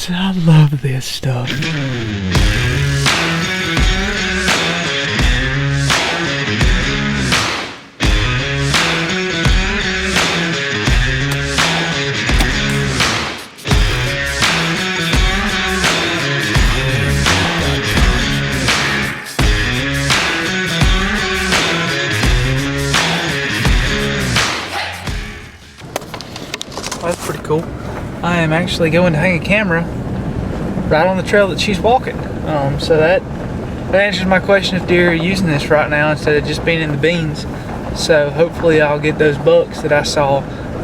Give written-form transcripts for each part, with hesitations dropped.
Yes, I love this stuff. That's pretty cool. I am actually going to hang a camera right on the trail that she's walking. So that answers my question if deer are using this right now instead of just being in the beans. So hopefully I'll get those bucks that I saw,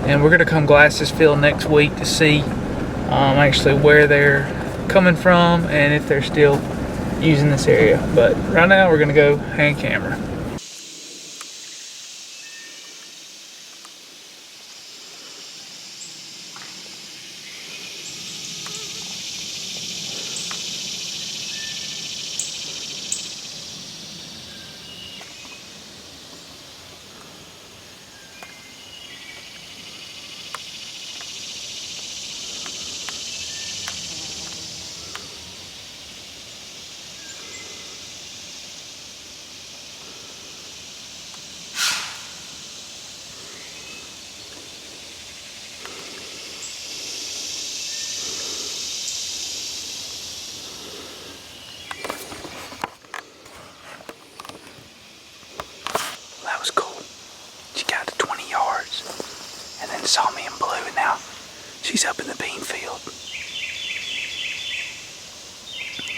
and we're gonna come glass this field next week to see actually where they're coming from and if they're still using this area. But right now we're gonna go hang a camera. That was cool. She got to 20 yards and then saw me in blue, and now she's up in the bean field.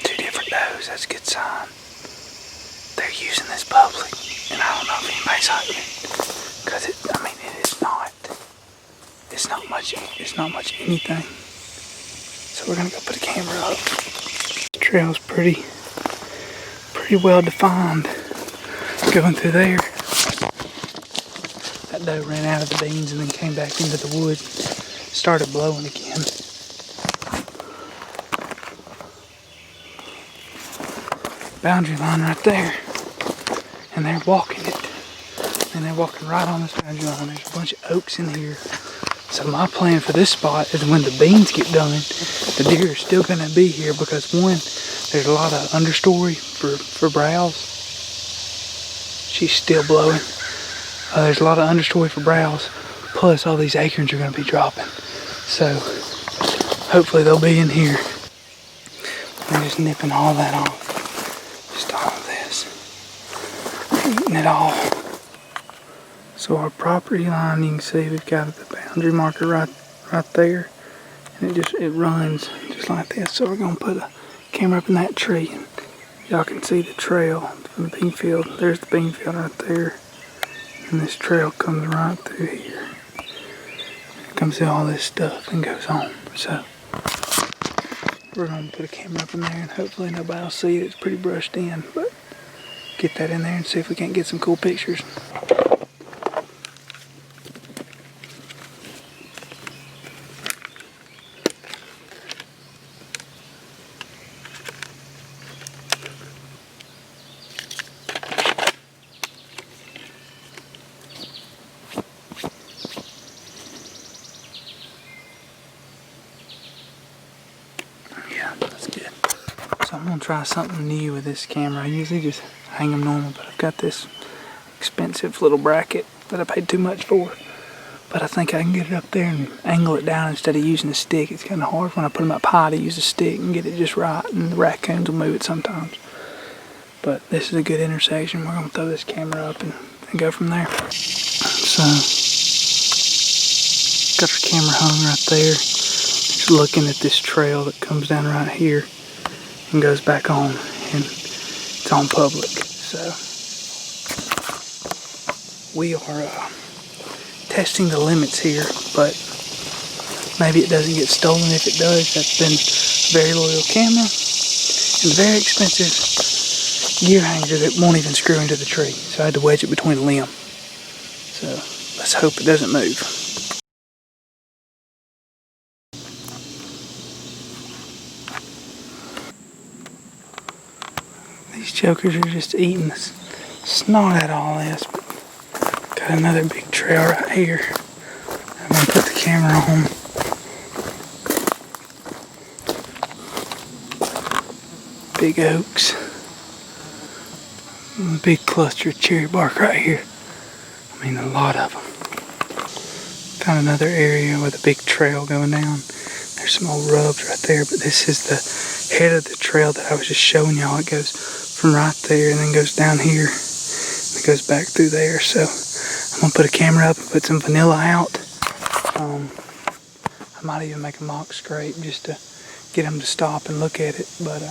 2 different does, that's a good sign. They're using this public, and I don't know if anybody's hunting it, because it's not much anything. So we're gonna go put a camera up. The trail's pretty well defined going through there. That doe ran out of the beans and then came back into the woods, started blowing again. Boundary line right there, and they're walking it, and they're walking right on this boundary line. There's a bunch of oaks in here. So my plan for this spot is when the beans get done, the deer are still going to be here, because one, there's a lot of understory for browse. She's still blowing. There's a lot of understory for browse, plus all these acorns are going to be dropping. So hopefully they'll be in here. I'm just nipping all that off. Just all of this. Eating it all. So our property line, you can see we've got the boundary marker right there. And it runs just like this. So we're going to put a camera up in that tree, and y'all can see the trail from the bean field. There's the bean field right there. And this trail comes right through here. It comes through all this stuff and goes on. So we're going to put a camera up in there, and hopefully nobody will see it. It's pretty brushed in, but get that in there and see if we can't get some cool pictures. That's good. So I'm going to try something new with this camera. I usually just hang them normal, but I've got this expensive little bracket that I paid too much for. But I think I can get it up there and angle it down instead of using a stick. It's kind of hard when I put them up high to use a stick and get it just right, and the raccoons will move it sometimes. But this is a good intersection. We're going to throw this camera up and go from there. So, got our camera hung right there. Looking at this trail that comes down right here and goes back on, and it's on public. So we are testing the limits here, but maybe it doesn't get stolen. If it does, that's been a very loyal camera and a very expensive gear hanger that won't even screw into the tree, so I had to wedge it between a limb. So let's hope it doesn't move. These jokers are just eating the snot out of all this. Got another big trail right here. I'm going to put the camera on. big oaks. Big cluster of cherry bark right here. I mean, a lot of them. Found another area with a big trail going down. There's some old rubs right there, but this is the head of the trail that I was just showing y'all. It goes from right there and then goes down here. And it goes back through there. So I'm gonna put a camera up and put some vanilla out. I might even make a mock scrape just to get them to stop and look at it. But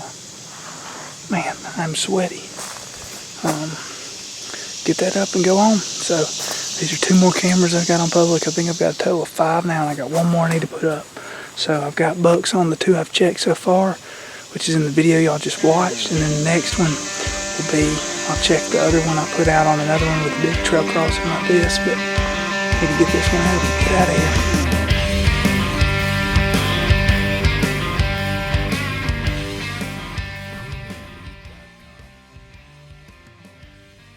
man, I'm sweaty. Get that up and go on. So these are 2 more cameras I've got on public. I think I've got a total of 5 now, and I got 1 more I need to put up. So I've got bucks on the 2 I've checked so far, which is in the video y'all just watched, and then the next one will be, I'll check the other one I put out on another one with a big trail crossing like this, but I need to get this one out and get out of here.